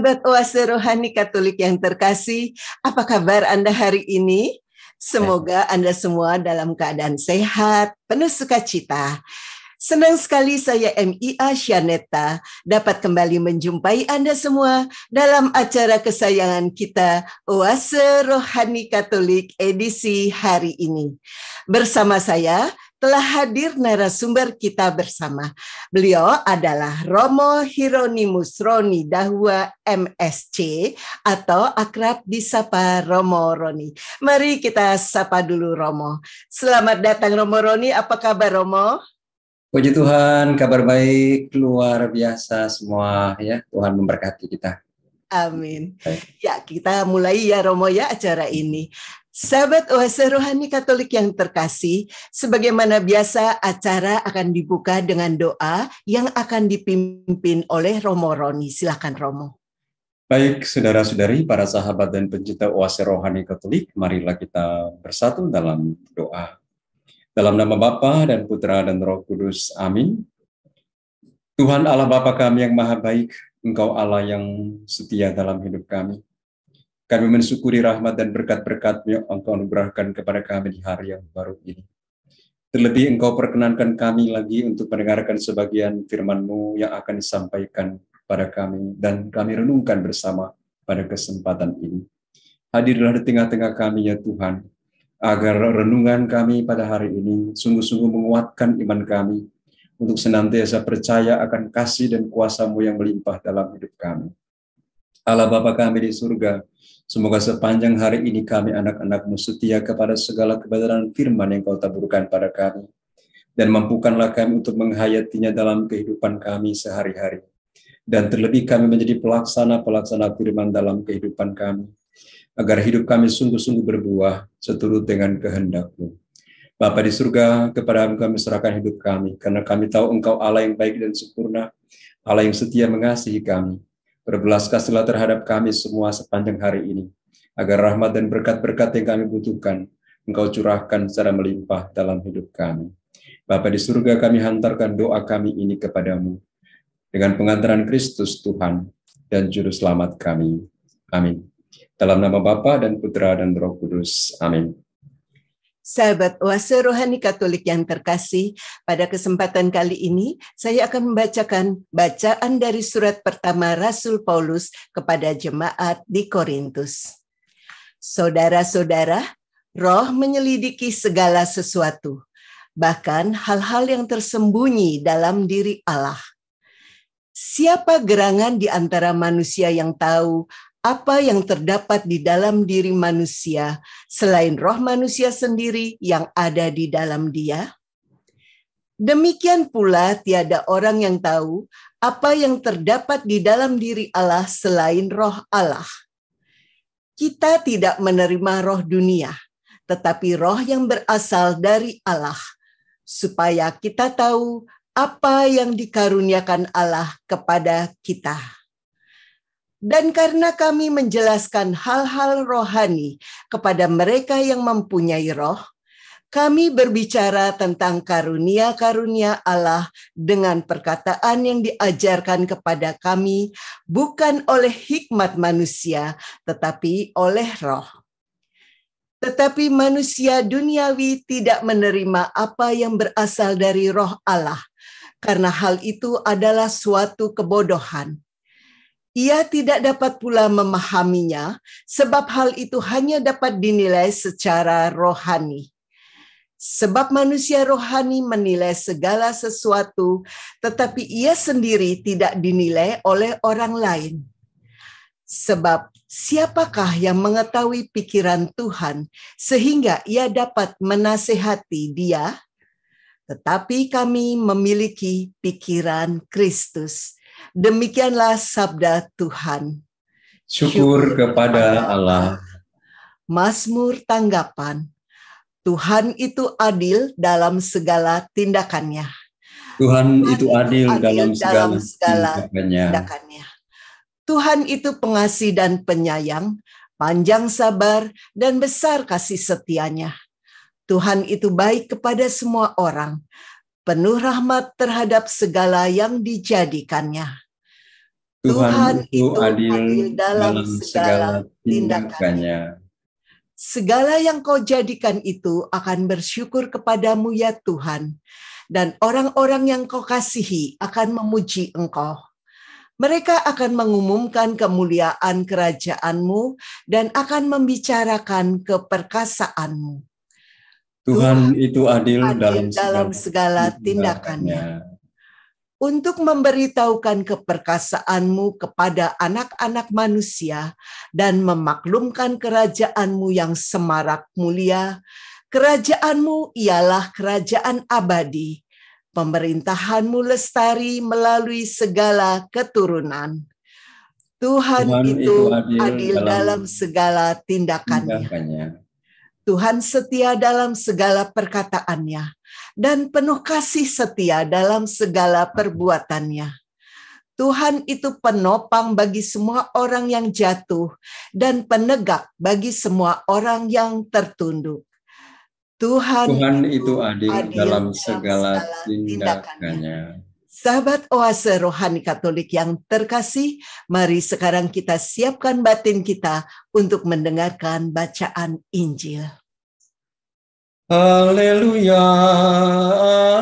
Sahabat Oase Rohani Katolik yang terkasih, apa kabar Anda hari ini? Semoga Anda semua dalam keadaan sehat, penuh sukacita. Senang sekali saya MIA Syaneta dapat kembali menjumpai Anda semua dalam acara kesayangan kita Oase Rohani Katolik edisi hari ini. Bersama saya telah hadir narasumber kita bersama. Beliau adalah Romo Hieronimus Roni Dahua MSC atau akrab disapa Romo Roni. Mari kita sapa dulu Romo. Selamat datang Romo Roni, apa kabar Romo? Puji Tuhan, kabar baik, luar biasa semua ya. Tuhan memberkati kita. Amin. Baik. Ya, kita mulai ya Romo ya acara ini. Sahabat Oase Rohani Katolik yang terkasih, sebagaimana biasa acara akan dibuka dengan doa yang akan dipimpin oleh Romo Roni. Silakan Romo. Baik, saudara-saudari, para sahabat dan pencinta Oase Rohani Katolik, marilah kita bersatu dalam doa. Dalam nama Bapa dan Putra dan Roh Kudus, amin. Tuhan Allah Bapa kami yang maha baik, Engkau Allah yang setia dalam hidup kami. Kami mensyukuri rahmat dan berkat-berkat yang Engkau anugerahkan kepada kami di hari yang baru ini. Terlebih Engkau perkenankan kami lagi untuk mendengarkan sebagian firman-Mu yang akan disampaikan pada kami dan kami renungkan bersama pada kesempatan ini. Hadirlah di tengah-tengah kami ya Tuhan, agar renungan kami pada hari ini sungguh-sungguh menguatkan iman kami untuk senantiasa percaya akan kasih dan kuasa-Mu yang melimpah dalam hidup kami. Allah Bapa kami di surga, semoga sepanjang hari ini kami anak-anak-Mu setia kepada segala kebenaran firman yang Kau taburkan pada kami. Dan mampukanlah kami untuk menghayatinya dalam kehidupan kami sehari-hari. Dan terlebih kami menjadi pelaksana-pelaksana firman dalam kehidupan kami. Agar hidup kami sungguh-sungguh berbuah seturut dengan kehendak-Mu. Bapa di surga, kepada-Mu kami serahkan hidup kami. Karena kami tahu Engkau Allah yang baik dan sempurna. Allah yang setia mengasihi kami. Berbelas kasihlah terhadap kami semua sepanjang hari ini, agar rahmat dan berkat-berkat yang kami butuhkan, Engkau curahkan secara melimpah dalam hidup kami. Bapa di surga, kami hantarkan doa kami ini kepada-Mu, dengan pengantaran Kristus Tuhan dan Juru Selamat kami. Amin. Dalam nama Bapa dan Putra dan Roh Kudus. Amin. Sahabat Oase Rohani Katolik yang terkasih, pada kesempatan kali ini saya akan membacakan bacaan dari surat pertama Rasul Paulus kepada jemaat di Korintus. Saudara-saudara, Roh menyelidiki segala sesuatu, bahkan hal-hal yang tersembunyi dalam diri Allah. Siapa gerangan di antara manusia yang tahu apa yang terdapat di dalam diri manusia selain roh manusia sendiri yang ada di dalam dia? Demikian pula tiada orang yang tahu apa yang terdapat di dalam diri Allah selain roh Allah. Kita tidak menerima roh dunia, tetapi roh yang berasal dari Allah, supaya kita tahu apa yang dikaruniakan Allah kepada kita. Dan karena kami menjelaskan hal-hal rohani kepada mereka yang mempunyai roh, kami berbicara tentang karunia-karunia Allah dengan perkataan yang diajarkan kepada kami, bukan oleh hikmat manusia, tetapi oleh roh. Tetapi manusia duniawi tidak menerima apa yang berasal dari roh Allah, karena hal itu adalah suatu kebodohan. Ia tidak dapat pula memahaminya, sebab hal itu hanya dapat dinilai secara rohani. Sebab manusia rohani menilai segala sesuatu, tetapi ia sendiri tidak dinilai oleh orang lain. Sebab siapakah yang mengetahui pikiran Tuhan, sehingga ia dapat menasehati dia? Tetapi kami memiliki pikiran Kristus. Demikianlah sabda Tuhan. Syukur kepada Allah. Mazmur tanggapan. Tuhan itu adil dalam segala tindakannya. Tuhan itu adil dalam segala tindakannya. Tuhan itu pengasih dan penyayang, panjang sabar dan besar kasih setianya. Tuhan itu baik kepada semua orang, penuh rahmat terhadap segala yang dijadikannya. Tuhan itu adil dalam segala tindakannya. Segala yang kau jadikan itu akan bersyukur kepadamu ya Tuhan, dan orang-orang yang kau kasihi akan memuji Engkau. Mereka akan mengumumkan kemuliaan kerajaan-Mu dan akan membicarakan keperkasaanmu. Tuhan itu adil dalam segala tindakannya. Untuk memberitahukan keperkasaan-Mu kepada anak-anak manusia dan memaklumkan kerajaan-Mu yang semarak mulia. Kerajaan-Mu ialah kerajaan abadi. Pemerintahan-Mu lestari melalui segala keturunan. Tuhan itu adil dalam segala tindakannya. Tuhan setia dalam segala perkataannya dan penuh kasih setia dalam segala perbuatannya. Tuhan itu penopang bagi semua orang yang jatuh dan penegak bagi semua orang yang tertunduk. Tuhan itu adil dalam segala tindakannya. Sahabat Oase Rohani Katolik yang terkasih, mari sekarang kita siapkan batin kita untuk mendengarkan bacaan Injil. Haleluya,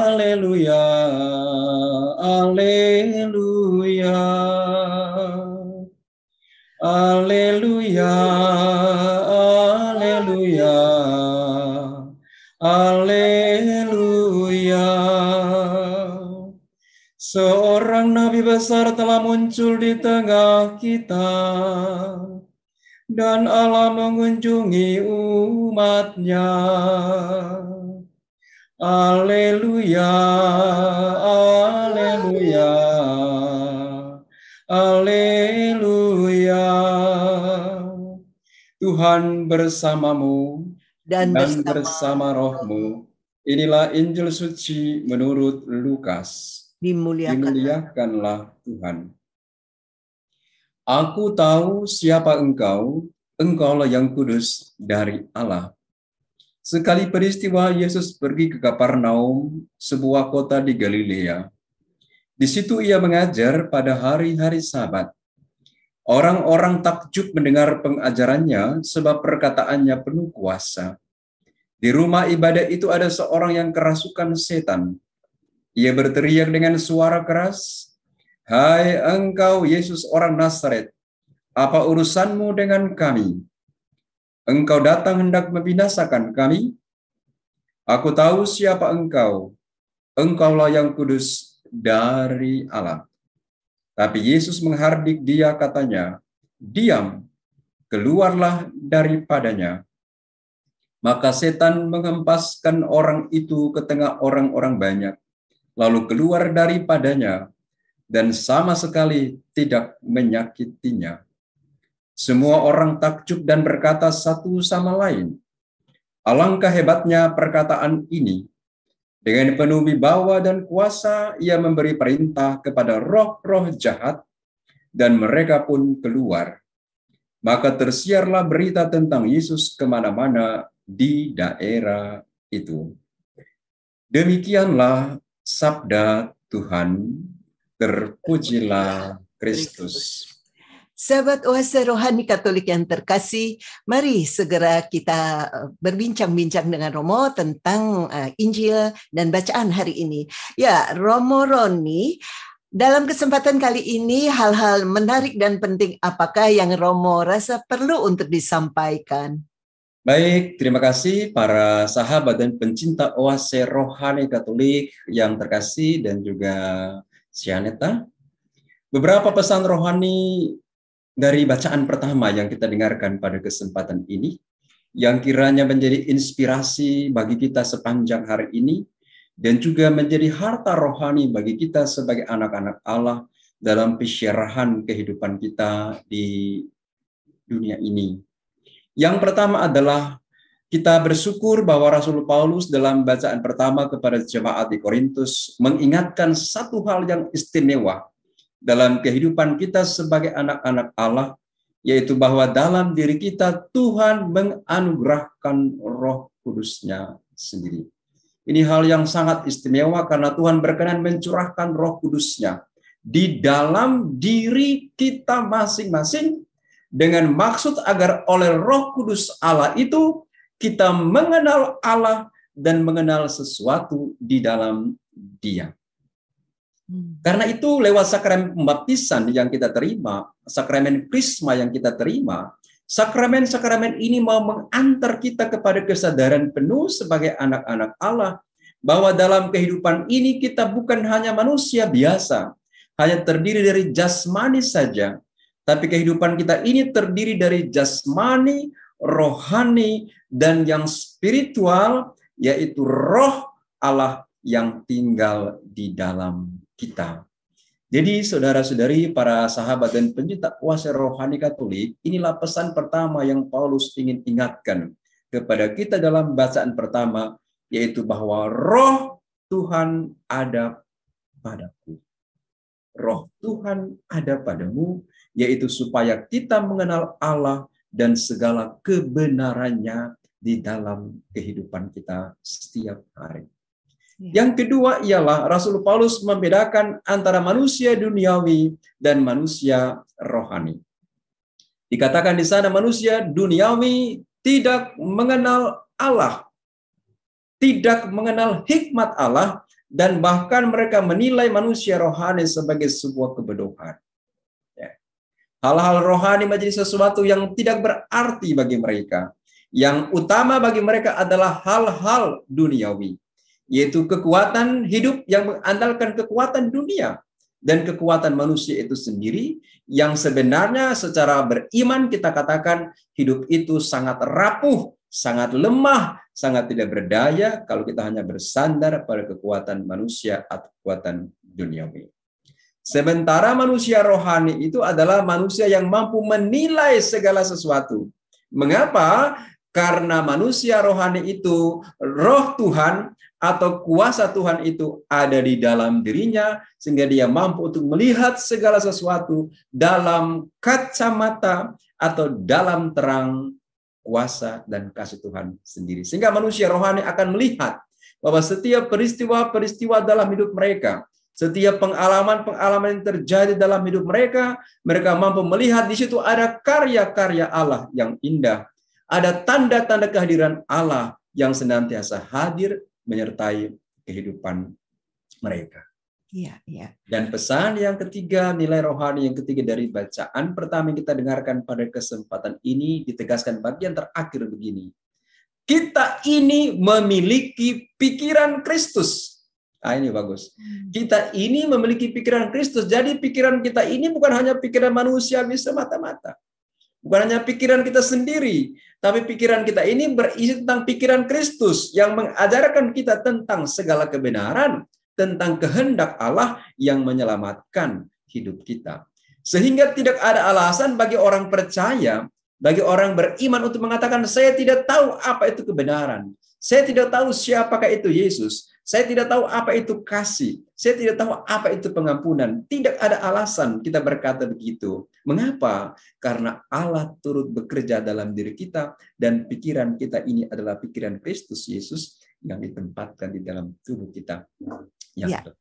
haleluya, haleluya. Haleluya, haleluya, haleluya. Seorang nabi besar telah muncul di tengah kita, dan Allah mengunjungi umat-Nya. Haleluya, haleluya, haleluya. Tuhan bersamamu dan bersama rohmu. Inilah Injil suci menurut Lukas. Dimuliakanlah Tuhan. Aku tahu siapa engkau, engkaulah yang kudus dari Allah. Sekali peristiwa Yesus pergi ke Kapernaum, sebuah kota di Galilea. Di situ ia mengajar pada hari-hari Sabat. Orang-orang takjub mendengar pengajarannya sebab perkataannya penuh kuasa. Di rumah ibadat itu ada seorang yang kerasukan setan. Ia berteriak dengan suara keras, "Hai engkau Yesus orang Nazaret, apa urusanmu dengan kami? Engkau datang hendak membinasakan kami? Aku tahu siapa engkau. Engkaulah yang kudus dari Allah." Tapi Yesus menghardik dia, katanya, "Diam, keluarlah daripadanya." Maka setan menghempaskan orang itu ke tengah orang-orang banyak, lalu keluar daripadanya, dan sama sekali tidak menyakitinya. Semua orang takjub dan berkata satu sama lain, "Alangkah hebatnya perkataan ini. Dengan penuh wibawa dan kuasa ia memberi perintah kepada roh-roh jahat, dan mereka pun keluar." Maka tersiarlah berita tentang Yesus kemana-mana di daerah itu. Demikianlah sabda Tuhan. Terpujilah Kristus. Sahabat Oase Rohani Katolik yang terkasih, mari segera kita berbincang-bincang dengan Romo tentang Injil dan bacaan hari ini. Ya, Romo Roni, dalam kesempatan kali ini hal-hal menarik dan penting apakah yang Romo rasa perlu untuk disampaikan? Baik, terima kasih para sahabat dan pencinta Oase Rohani Katolik yang terkasih dan juga Sianeta. Beberapa pesan rohani dari bacaan pertama yang kita dengarkan pada kesempatan ini, yang kiranya menjadi inspirasi bagi kita sepanjang hari ini, dan juga menjadi harta rohani bagi kita sebagai anak-anak Allah dalam pesyarahan kehidupan kita di dunia ini. Yang pertama adalah kita bersyukur bahwa Rasul Paulus dalam bacaan pertama kepada jemaat di Korintus mengingatkan satu hal yang istimewa dalam kehidupan kita sebagai anak-anak Allah, yaitu bahwa dalam diri kita Tuhan menganugerahkan Roh Kudus-Nya sendiri. Ini hal yang sangat istimewa karena Tuhan berkenan mencurahkan Roh Kudus-Nya di dalam diri kita masing-masing dengan maksud agar oleh Roh Kudus Allah itu kita mengenal Allah dan mengenal sesuatu di dalam Dia. Karena itu lewat sakramen pembaptisan yang kita terima, sakramen krisma yang kita terima, sakramen-sakramen ini mau mengantar kita kepada kesadaran penuh sebagai anak-anak Allah, bahwa dalam kehidupan ini kita bukan hanya manusia biasa, hanya terdiri dari jasmani saja, tapi kehidupan kita ini terdiri dari jasmani, rohani, dan yang spiritual, yaitu Roh Allah yang tinggal di dalam kita. Jadi saudara-saudari, para sahabat dan pencinta kuasa rohani Katolik, inilah pesan pertama yang Paulus ingin ingatkan kepada kita dalam bacaan pertama, yaitu bahwa Roh Tuhan ada padaku. Roh Tuhan ada padamu, yaitu supaya kita mengenal Allah dan segala kebenarannya di dalam kehidupan kita setiap hari. Yang kedua ialah Rasul Paulus membedakan antara manusia duniawi dan manusia rohani. Dikatakan di sana manusia duniawi tidak mengenal Allah, tidak mengenal hikmat Allah, dan bahkan mereka menilai manusia rohani sebagai sebuah kebodohan. Hal-hal rohani menjadi sesuatu yang tidak berarti bagi mereka. Yang utama bagi mereka adalah hal-hal duniawi, yaitu kekuatan hidup yang mengandalkan kekuatan dunia dan kekuatan manusia itu sendiri, yang sebenarnya secara beriman kita katakan hidup itu sangat rapuh, sangat lemah, sangat tidak berdaya kalau kita hanya bersandar pada kekuatan manusia atau kekuatan duniawi. Sementara manusia rohani itu adalah manusia yang mampu menilai segala sesuatu. Mengapa? Karena manusia rohani itu Roh Tuhan atau kuasa Tuhan itu ada di dalam dirinya, sehingga dia mampu untuk melihat segala sesuatu dalam kacamata atau dalam terang kuasa dan kasih Tuhan sendiri. Sehingga manusia rohani akan melihat bahwa setiap peristiwa-peristiwa dalam hidup mereka, setiap pengalaman-pengalaman yang terjadi dalam hidup mereka, mereka mampu melihat di situ ada karya-karya Allah yang indah, ada tanda-tanda kehadiran Allah yang senantiasa hadir menyertai kehidupan mereka. Iya, iya. Dan pesan yang ketiga, nilai rohani yang ketiga dari bacaan pertama yang kita dengarkan pada kesempatan ini ditegaskan bagian terakhir begini. Kita ini memiliki pikiran Kristus. Ah, ini bagus. Kita ini memiliki pikiran Kristus. Jadi pikiran kita ini bukan hanya pikiran manusia semata-mata. Bukan hanya pikiran kita sendiri, tapi pikiran kita ini berisi tentang pikiran Kristus yang mengajarkan kita tentang segala kebenaran, tentang kehendak Allah yang menyelamatkan hidup kita. Sehingga tidak ada alasan bagi orang percaya, bagi orang beriman untuk mengatakan, saya tidak tahu apa itu kebenaran. Saya tidak tahu siapakah itu Yesus. Saya tidak tahu apa itu kasih. Saya tidak tahu apa itu pengampunan. Tidak ada alasan kita berkata begitu. Mengapa? Karena Allah turut bekerja dalam diri kita dan pikiran kita ini adalah pikiran Kristus Yesus yang ditempatkan di dalam tubuh kita. Yang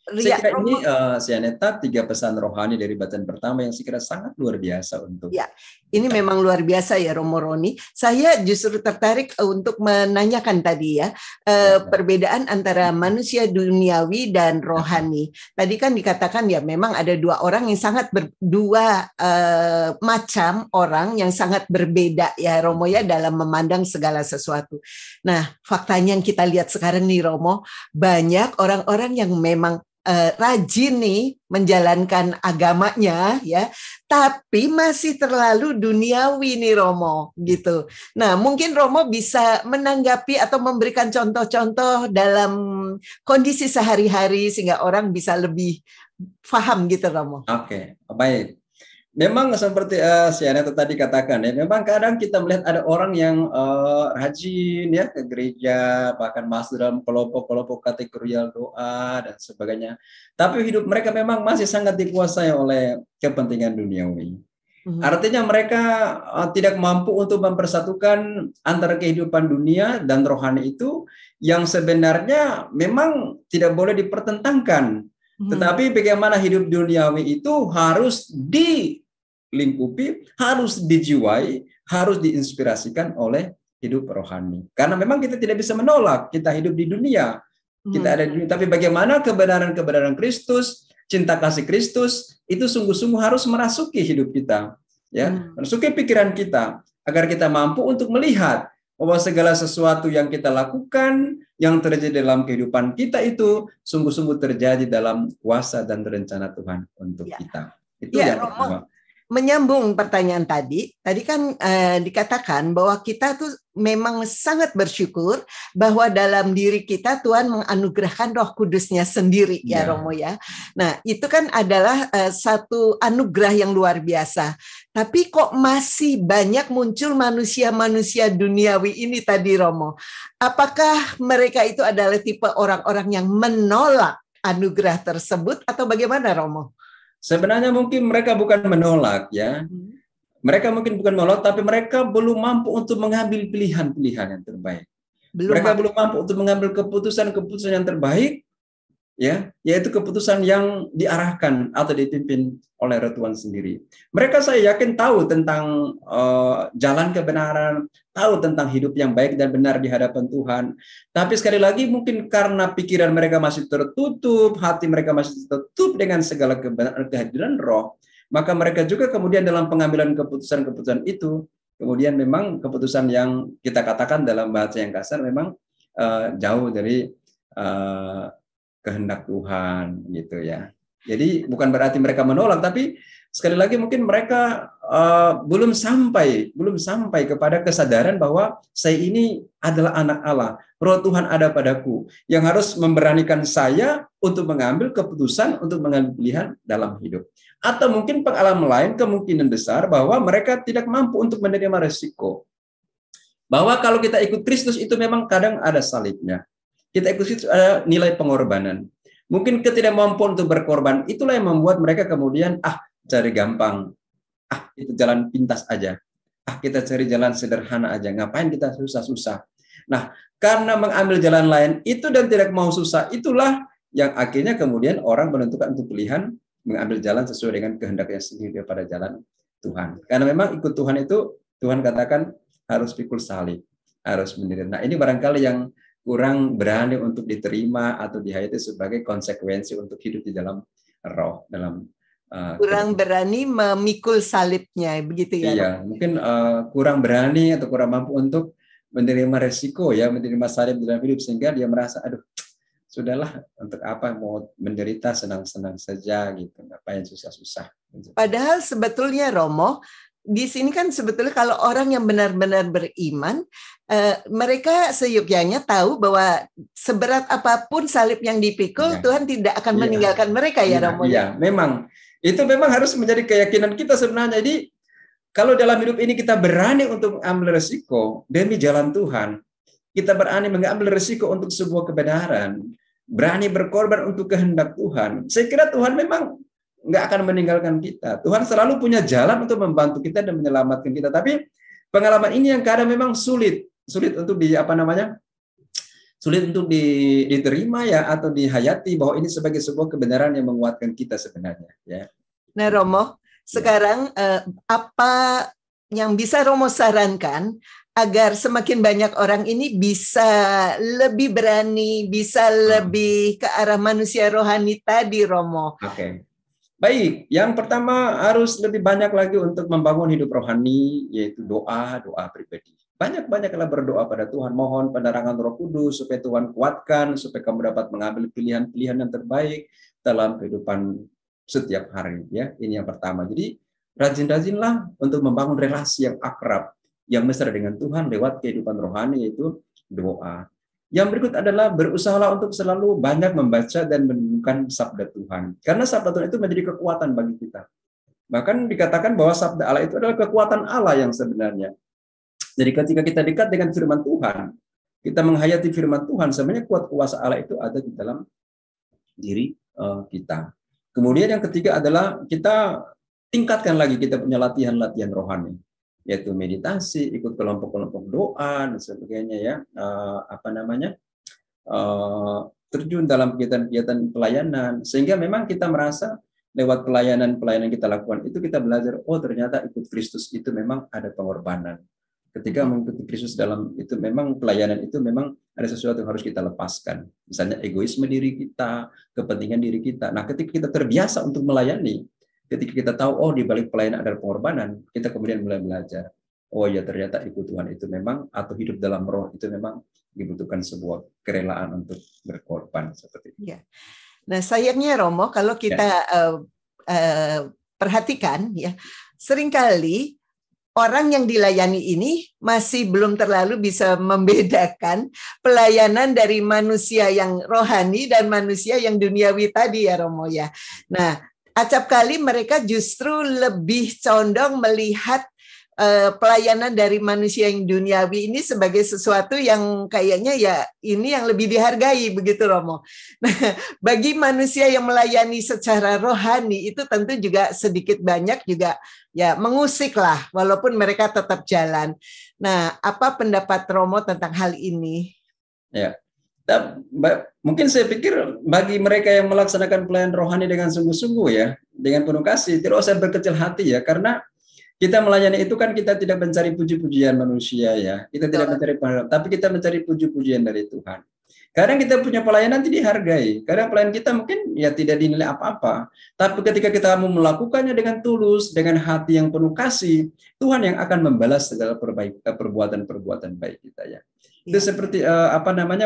saya kira ini Sianeta 3 pesan rohani dari bacaan pertama yang saya kira sangat luar biasa untuk. Ya, ini memang luar biasa ya Romo Roni. Saya justru tertarik untuk menanyakan tadi ya, perbedaan antara manusia duniawi dan rohani. Tadi kan dikatakan ya memang ada dua orang yang sangat dua macam orang yang sangat berbeda ya Romo ya dalam memandang segala sesuatu. Nah, faktanya yang kita lihat sekarang nih Romo, banyak orang-orang yang memang rajin nih menjalankan agamanya ya, tapi masih terlalu duniawi nih Romo gitu. Nah, mungkin Romo bisa menanggapi atau memberikan contoh-contoh dalam kondisi sehari-hari sehingga orang bisa lebih paham gitu Romo. Oke, baik. Memang seperti Sianeta tadi katakan ya, memang kadang kita melihat ada orang yang rajin ya ke gereja, bahkan masuk dalam kelompok-kelompok kategorial doa dan sebagainya. Tapi hidup mereka memang masih sangat dikuasai oleh kepentingan duniawi. Artinya mereka tidak mampu untuk mempersatukan antara kehidupan dunia dan rohani itu yang sebenarnya memang tidak boleh dipertentangkan. Tetapi bagaimana hidup duniawi itu harus dilingkupi, harus dijiwai, harus diinspirasikan oleh hidup rohani. Karena memang kita tidak bisa menolak, kita hidup di dunia. Kita ada di dunia, tapi bagaimana kebenaran-kebenaran Kristus, cinta kasih Kristus itu sungguh-sungguh harus merasuki hidup kita, ya, merasuki pikiran kita agar kita mampu untuk melihat bahwa segala sesuatu yang kita lakukan, yang terjadi dalam kehidupan kita itu sungguh-sungguh terjadi dalam kuasa dan rencana Tuhan untuk kita. Itu yang pertama. Menyambung pertanyaan tadi kan dikatakan bahwa kita tuh memang sangat bersyukur bahwa dalam diri kita Tuhan menganugerahkan Roh Kudus-Nya sendiri, ya Romo ya. Nah, itu kan adalah satu anugerah yang luar biasa. Tapi kok masih banyak muncul manusia-manusia duniawi ini tadi, Romo? Apakah mereka itu adalah tipe orang-orang yang menolak anugerah tersebut atau bagaimana, Romo? Sebenarnya mungkin mereka bukan menolak, ya. Mereka mungkin bukan menolak, tapi mereka belum mampu untuk mengambil pilihan-pilihan yang terbaik. Mereka belum mampu untuk mengambil keputusan-keputusan yang terbaik, ya, yaitu keputusan yang diarahkan atau dipimpin oleh Roh Tuhan sendiri. Mereka, saya yakin, tahu tentang jalan kebenaran, tahu tentang hidup yang baik dan benar di hadapan Tuhan. Tapi sekali lagi mungkin karena pikiran mereka masih tertutup, hati mereka masih tertutup dengan segala kehadiran Roh, maka mereka juga kemudian dalam pengambilan keputusan-keputusan itu, kemudian memang keputusan yang kita katakan dalam bahasa yang kasar memang jauh dari kehendak Tuhan, gitu ya. Jadi bukan berarti mereka menolak, tapi sekali lagi mungkin mereka belum sampai kepada kesadaran bahwa saya ini adalah anak Allah, Roh Tuhan ada padaku, yang harus memberanikan saya untuk mengambil keputusan, untuk mengambil pilihan dalam hidup. Atau mungkin pengalaman lain, kemungkinan besar bahwa mereka tidak mampu untuk menerima resiko. Bahwa kalau kita ikut Kristus itu memang kadang ada salibnya. Kita ikut Kristus ada nilai pengorbanan. Mungkin ketidakmampuan untuk berkorban itulah yang membuat mereka kemudian cari gampang, itu jalan pintas aja, kita cari jalan sederhana aja, ngapain kita susah-susah. Nah, karena mengambil jalan lain itu dan tidak mau susah, itulah yang akhirnya kemudian orang menentukan untuk pilihan mengambil jalan sesuai dengan kehendaknya sendiri daripada jalan Tuhan. Karena memang ikut Tuhan itu, Tuhan katakan harus pikul salib, harus menderita. Nah, ini barangkali yang kurang berani untuk diterima atau dihayati sebagai konsekuensi untuk hidup di dalam roh, dalam kurang berani memikul salibnya, begitu ya? Iya, mungkin kurang berani atau kurang mampu untuk menerima resiko, ya, menerima salib dalam hidup, sehingga dia merasa, aduh, sudahlah, untuk apa mau menderita, senang-senang saja gitu, ngapain susah-susah. Padahal sebetulnya, Romo, di sini kan sebetulnya kalau orang yang benar-benar beriman, mereka seyogyanya tahu bahwa seberat apapun salib yang dipikul, Tuhan tidak akan meninggalkan mereka, ya Romo. Iya, memang itu memang harus menjadi keyakinan kita sebenarnya. Jadi kalau dalam hidup ini kita berani untuk mengambil resiko demi jalan Tuhan, kita berani mengambil resiko untuk sebuah kebenaran, berani berkorban untuk kehendak Tuhan, saya kira Tuhan memang nggak akan meninggalkan kita. Tuhan selalu punya jalan untuk membantu kita dan menyelamatkan kita. Tapi pengalaman ini yang kadang memang sulit untuk sulit untuk diterima, ya, atau dihayati bahwa ini sebagai sebuah kebenaran yang menguatkan kita sebenarnya, ya. Nah, Romo, sekarang apa yang bisa Romo sarankan agar semakin banyak orang ini bisa lebih berani, bisa lebih ke arah manusia rohani tadi, Romo? Oke. Baik, yang pertama harus lebih banyak lagi untuk membangun hidup rohani, yaitu doa pribadi. Banyak-banyaklah berdoa pada Tuhan, mohon penerangan Roh Kudus supaya Tuhan kuatkan, supaya kamu dapat mengambil pilihan-pilihan yang terbaik dalam kehidupan setiap hari, ya. Ini yang pertama. Jadi rajin-rajinlah untuk membangun relasi yang akrab, yang mesra dengan Tuhan lewat kehidupan rohani, yaitu doa. Yang berikut adalah berusahalah untuk selalu banyak membaca dan menemukan sabda Tuhan. Karena sabda Tuhan itu menjadi kekuatan bagi kita. Bahkan dikatakan bahwa sabda Allah itu adalah kekuatan Allah yang sebenarnya. Jadi ketika kita dekat dengan firman Tuhan, kita menghayati firman Tuhan, sebenarnya kuat kuasa Allah itu ada di dalam diri kita. Kemudian yang ketiga adalah kita tingkatkan lagi, kita punya latihan-latihan rohani, yaitu meditasi, ikut kelompok-kelompok doa dan sebagainya, ya. terjun dalam kegiatan-kegiatan pelayanan, sehingga memang kita merasa lewat pelayanan-pelayanan kita lakukan itu kita belajar, oh ternyata ikut Kristus itu memang ada pengorbanan. Ketika mengikuti Kristus dalam itu memang pelayanan itu memang ada sesuatu yang harus kita lepaskan. Misalnya egoisme diri kita, kepentingan diri kita. Nah, ketika kita terbiasa untuk melayani, ketika kita tahu oh di balik pelayanan ada pengorbanan, kita kemudian mulai belajar. Oh ya ternyata ikut Tuhan itu memang atau hidup dalam roh itu memang dibutuhkan sebuah kerelaan untuk berkorban seperti itu. Ya. Nah, sayangnya Romo kalau kita perhatikan ya, seringkali orang yang dilayani ini masih belum terlalu bisa membedakan pelayanan dari manusia yang rohani dan manusia yang duniawi tadi ya Romo ya. Nah, acap kali mereka justru lebih condong melihat pelayanan dari manusia yang duniawi ini sebagai sesuatu yang kayaknya ya ini yang lebih dihargai begitu Romo. Nah, bagi manusia yang melayani secara rohani itu tentu juga sedikit banyak juga ya mengusik lah walaupun mereka tetap jalan. Nah, apa pendapat Romo tentang hal ini? Ya. Mungkin saya pikir bagi mereka yang melaksanakan pelayanan rohani dengan sungguh-sungguh ya, dengan penuh kasih, tidak usah berkecil hati ya, karena kita melayani itu kan kita tidak mencari puji-pujian manusia ya. Kita tidak mencari pahala, tapi kita mencari puji-pujian dari Tuhan. Kadang kita punya pelayanan tidak dihargai. Kadang pelayanan kita mungkin ya tidak dinilai apa-apa. Tapi ketika kita mau melakukannya dengan tulus, dengan hati yang penuh kasih, Tuhan yang akan membalas segala perbuatan-perbuatan baik kita ya. Itu seperti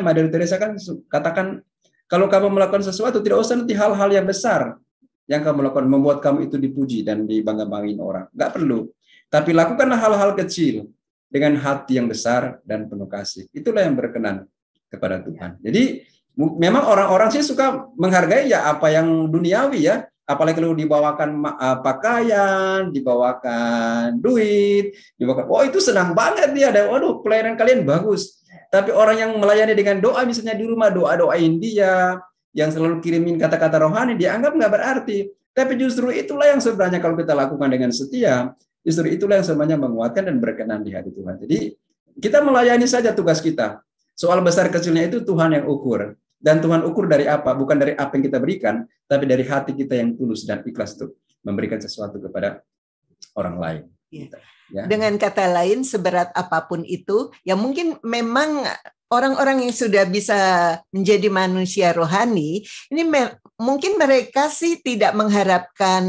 Mother Teresa kan katakan, kalau kamu melakukan sesuatu tidak usah nanti hal-hal yang besar yang kamu lakukan membuat kamu itu dipuji dan dibangga-banggain orang. Nggak perlu. Tapi lakukanlah hal-hal kecil dengan hati yang besar dan penuh kasih. Itulah yang berkenan kepada Tuhan. Jadi memang orang-orang sih suka menghargai ya apa yang duniawi ya. Apalagi kalau dibawakan pakaian, dibawakan duit, dibawakan, oh itu senang banget dia. Waduh, pelayanan kalian bagus. Tapi orang yang melayani dengan doa, misalnya di rumah doa-doain dia, yang selalu kirimin kata-kata rohani, dianggap nggak berarti. Tapi justru itulah yang sebenarnya kalau kita lakukan dengan setia, justru itulah yang sebenarnya menguatkan dan berkenan di hati Tuhan. Jadi kita melayani saja tugas kita. Soal besar kecilnya itu Tuhan yang ukur. Dan Tuhan ukur dari apa? Bukan dari apa yang kita berikan, tapi dari hati kita yang tulus dan ikhlas untuk memberikan sesuatu kepada orang lain. Ya. Dengan kata lain, seberat apapun itu, ya mungkin memang orang-orang yang sudah bisa menjadi manusia rohani, ini mungkin mereka sih tidak mengharapkan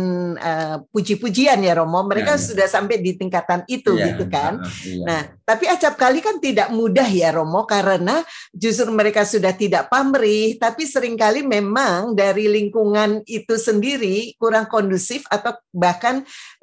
puji-pujian ya Romo, mereka sudah sampai di tingkatan itu gitu kan. Nah, tapi acap kali kan tidak mudah ya Romo, karena justru mereka sudah tidak pamrih, tapi seringkali memang dari lingkungan itu sendiri kurang kondusif atau bahkan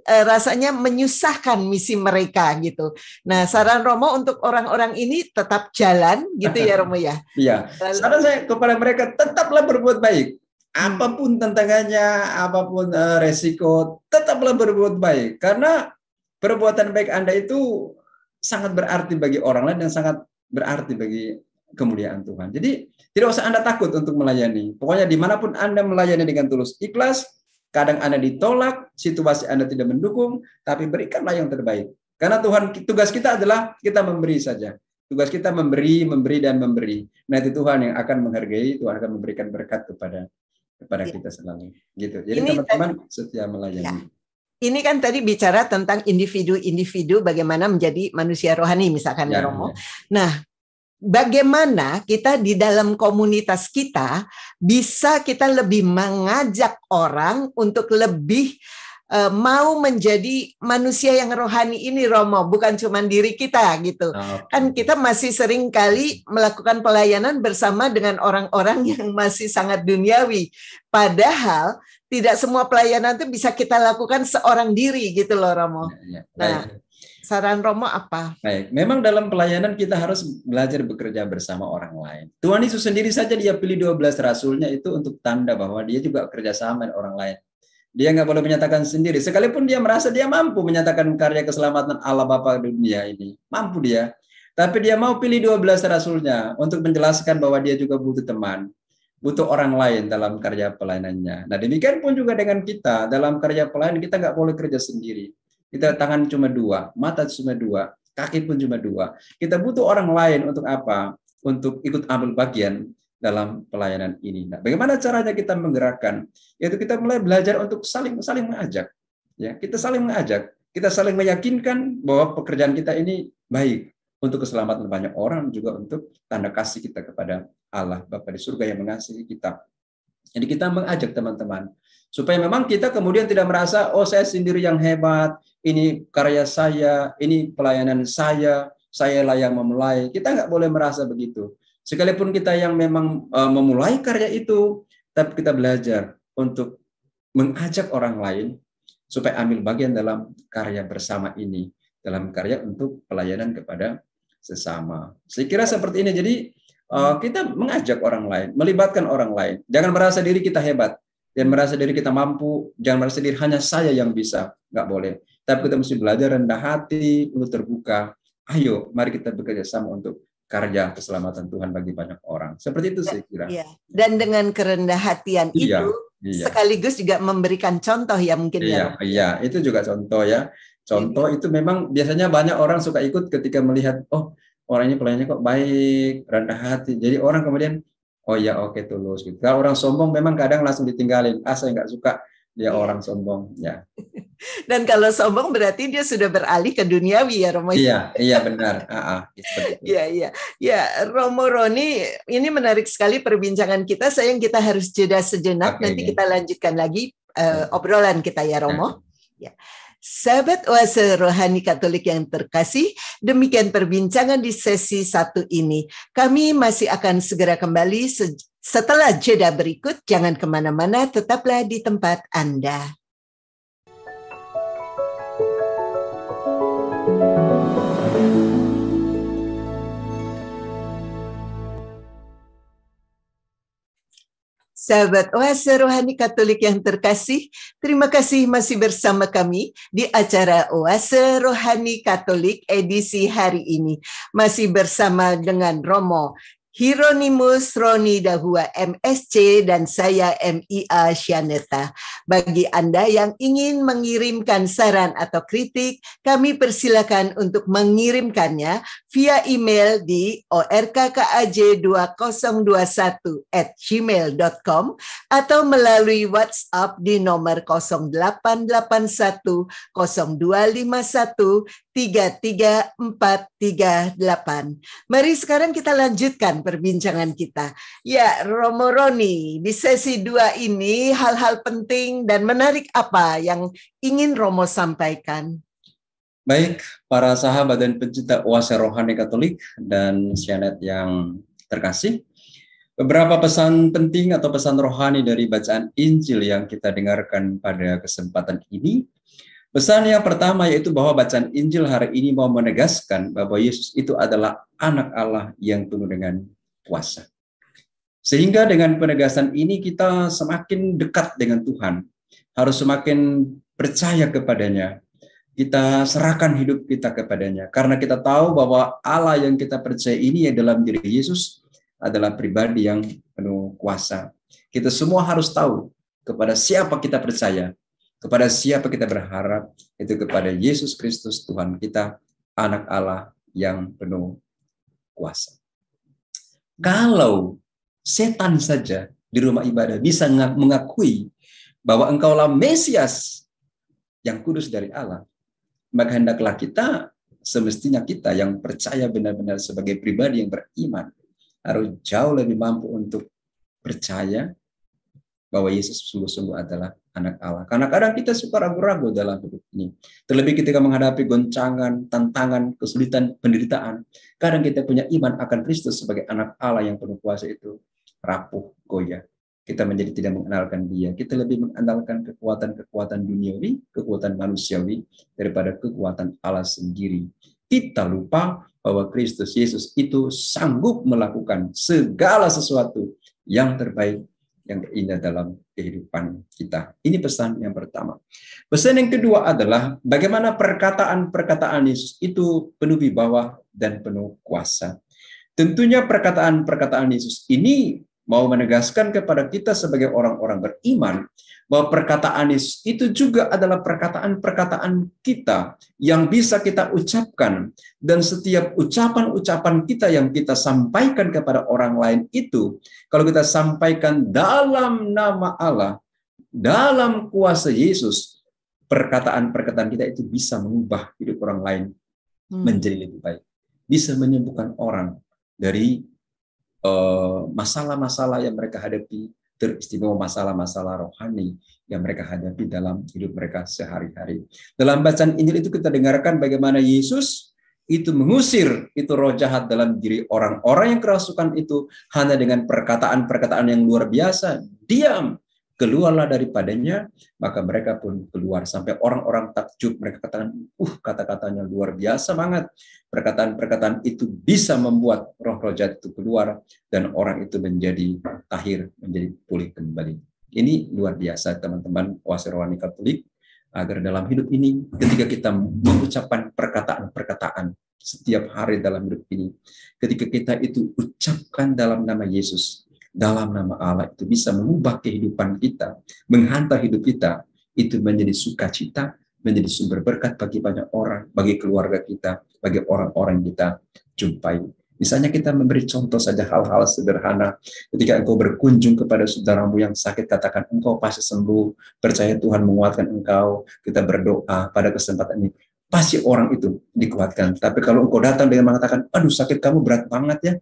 rasanya menyusahkan misi mereka gitu. Nah, saran Romo untuk orang-orang ini tetap jalan gitu ya Romo ya. Iya. Saran saya kepada mereka, tetaplah berbuat baik. Apapun tantangannya, apapun resiko, tetaplah berbuat baik. Karena perbuatan baik Anda itu sangat berarti bagi orang lain dan sangat berarti bagi kemuliaan Tuhan. Jadi tidak usah Anda takut untuk melayani. Pokoknya dimanapun Anda melayani dengan tulus ikhlas, kadang Anda ditolak, situasi Anda tidak mendukung, tapi berikanlah yang terbaik. Karena Tuhan, tugas kita adalah kita memberi saja. Tugas kita memberi, dan memberi. Nah, itu Tuhan yang akan menghargai, Tuhan akan memberikan berkat kepada kita selalu. Gitu. Jadi teman-teman setia melayani. Ya. Ini kan tadi bicara tentang individu-individu bagaimana menjadi manusia rohani misalkan ya Romo. Ya. Nah, bagaimana kita di dalam komunitas kita bisa kita lebih mengajak orang untuk lebih mau menjadi manusia yang rohani ini Romo, bukan cuma diri kita gitu. Kan kita masih sering kali melakukan pelayanan bersama dengan orang-orang yang masih sangat duniawi. Padahal tidak semua pelayanan itu bisa kita lakukan seorang diri gitu loh Romo. Nah, saran Romo apa? Baik, memang dalam pelayanan kita harus belajar bekerja bersama orang lain. Tuhan Yesus sendiri saja dia pilih 12 rasulnya itu untuk tanda bahwa dia juga kerjasama dengan orang lain. Dia nggak boleh menyatakan sendiri, sekalipun dia merasa dia mampu menyatakan karya keselamatan Allah Bapa dunia ini. Mampu dia. Tapi dia mau pilih 12 rasulnya untuk menjelaskan bahwa dia juga butuh teman, butuh orang lain dalam karya pelayanannya. Nah demikian pun juga dengan kita, dalam karya pelayanan kita nggak boleh kerja sendiri. Kita tangan cuma 2, mata cuma 2, kaki pun cuma 2. Kita butuh orang lain untuk apa? untuk ikut ambil bagian dalam pelayanan ini. Nah, bagaimana caranya kita menggerakkan? Yaitu kita mulai belajar untuk saling mengajak. Ya, kita saling mengajak, kita saling meyakinkan bahwa pekerjaan kita ini baik untuk keselamatan banyak orang, juga untuk tanda kasih kita kepada Allah Bapa di surga yang mengasihi kita. Jadi kita mengajak teman-teman supaya memang kita kemudian tidak merasa, oh saya sendiri yang hebat, ini karya saya, ini pelayanan saya lah yang memulai. Kita nggak boleh merasa begitu. Sekalipun kita yang memang memulai karya itu, tapi kita belajar untuk mengajak orang lain supaya ambil bagian dalam karya bersama ini, dalam karya untuk pelayanan kepada sesama. Saya kira seperti ini. Jadi kita mengajak orang lain, melibatkan orang lain. Jangan merasa diri kita hebat, jangan merasa diri kita mampu, jangan merasa diri hanya saya yang bisa. Nggak boleh. Tapi kita mesti belajar rendah hati, untuk terbuka. Ayo, mari kita bekerja sama untuk karya keselamatan Tuhan bagi banyak orang. Seperti itu saya kira. Iya. Dan dengan kerendah hatian itu, sekaligus juga memberikan contoh ya mungkin ya. Iya, itu juga contoh ya. Contoh itu memang biasanya banyak orang suka ikut ketika melihat, oh orangnya pelayannya kok baik, rendah hati. Jadi orang kemudian, oh ya oke, tulus. Gitu. Kalau orang sombong memang kadang langsung ditinggalin. Saya nggak suka dia orang sombong. Ya. Dan kalau sombong berarti dia sudah beralih ke duniawi ya Romo. Iya benar. Iya. Romo Roni, ini menarik sekali perbincangan kita. Sayang kita harus jeda sejenak. Nanti kita lanjutkan lagi obrolan kita ya Romo. Ya. Sahabat Oase Rohani Katolik yang terkasih, demikian perbincangan di sesi 1 ini. Kami masih akan segera kembali setelah jeda berikut. Jangan kemana-mana, tetaplah di tempat Anda. Sahabat Oase Rohani Katolik yang terkasih, terima kasih masih bersama kami di acara Oase Rohani Katolik edisi hari ini. Masih bersama dengan Romo Hieronimus Roni Dahua MSC dan saya MIA Syaneta. Bagi Anda yang ingin mengirimkan saran atau kritik, kami persilakan untuk mengirimkannya via email di orkkaj2021@gmail.com atau melalui WhatsApp di nomor 0881 0251 33438. Mari sekarang kita lanjutkan perbincangan kita. Ya, Romo Roni, di sesi 2 ini hal-hal penting dan menarik apa yang ingin Romo sampaikan? Baik, para sahabat dan pencinta Oase Rohani Katolik dan Syanet yang terkasih, beberapa pesan penting atau pesan rohani dari bacaan Injil yang kita dengarkan pada kesempatan ini. Pesan yang pertama yaitu bahwa bacaan Injil hari ini mau menegaskan bahwa Yesus itu adalah anak Allah yang penuh dengan kuasa. Sehingga dengan penegasan ini kita semakin dekat dengan Tuhan, harus semakin percaya kepadanya. Kita serahkan hidup kita kepadanya, karena kita tahu bahwa Allah yang kita percaya ini dalam diri Yesus adalah pribadi yang penuh kuasa. Kita semua harus tahu kepada siapa kita percaya, kepada siapa kita berharap, itu kepada Yesus Kristus Tuhan kita, anak Allah yang penuh kuasa. Kalau setan saja di rumah ibadah bisa mengakui bahwa engkaulah Mesias yang kudus dari Allah, maka hendaklah kita, semestinya kita yang percaya benar-benar sebagai pribadi yang beriman, harus jauh lebih mampu untuk percaya bahwa Yesus sungguh-sungguh adalah anak Allah. Karena kadang kita suka ragu-ragu dalam hidup ini. Terlebih ketika menghadapi goncangan, tantangan, kesulitan, penderitaan. Kadang kita punya iman akan Kristus sebagai anak Allah yang penuh kuasa itu rapuh, goyah. Kita menjadi tidak mengenalkan Dia. Kita lebih mengandalkan kekuatan-kekuatan duniawi, kekuatan manusiawi daripada kekuatan Allah sendiri. Kita lupa bahwa Kristus Yesus itu sanggup melakukan segala sesuatu yang terbaik, yang indah dalam kehidupan kita. Ini pesan yang pertama. Pesan yang kedua adalah bagaimana perkataan-perkataan Yesus itu penuh wibawa dan penuh kuasa. Tentunya perkataan-perkataan Yesus ini mau menegaskan kepada kita sebagai orang-orang beriman bahwa perkataan Yesus itu juga adalah perkataan-perkataan kita yang bisa kita ucapkan, dan setiap ucapan-ucapan kita yang kita sampaikan kepada orang lain itu, kalau kita sampaikan dalam nama Allah, dalam kuasa Yesus, perkataan-perkataan kita itu bisa mengubah hidup orang lain menjadi lebih baik, bisa menyembuhkan orang dari masalah-masalah yang mereka hadapi, teristimewa masalah-masalah rohani yang mereka hadapi dalam hidup mereka sehari-hari. Dalam bacaan Injil itu kita dengarkan bagaimana Yesus itu mengusir itu roh jahat dalam diri orang-orang yang kerasukan itu hanya dengan perkataan-perkataan yang luar biasa. Diam, keluarlah daripadanya, maka mereka pun keluar. Sampai orang-orang takjub, mereka katakan, kata-katanya luar biasa banget. Perkataan-perkataan itu bisa membuat roh-roh jahat itu keluar, dan orang itu menjadi tahir, menjadi pulih kembali. Ini luar biasa, teman-teman Oase Rohani Katolik, agar dalam hidup ini, ketika kita mengucapkan perkataan-perkataan setiap hari dalam hidup ini, ketika kita itu ucapkan dalam nama Yesus, dalam nama Allah, itu bisa mengubah kehidupan kita, menghantar hidup kita, itu menjadi sukacita, menjadi sumber berkat bagi banyak orang, bagi keluarga kita, bagi orang-orang yang kita jumpai. Misalnya kita memberi contoh saja hal-hal sederhana, ketika engkau berkunjung kepada saudaramu yang sakit, katakan engkau pasti sembuh, percaya Tuhan menguatkan engkau, kita berdoa pada kesempatan ini, pasti orang itu dikuatkan. Tapi kalau engkau datang dengan mengatakan, aduh sakit kamu berat banget ya,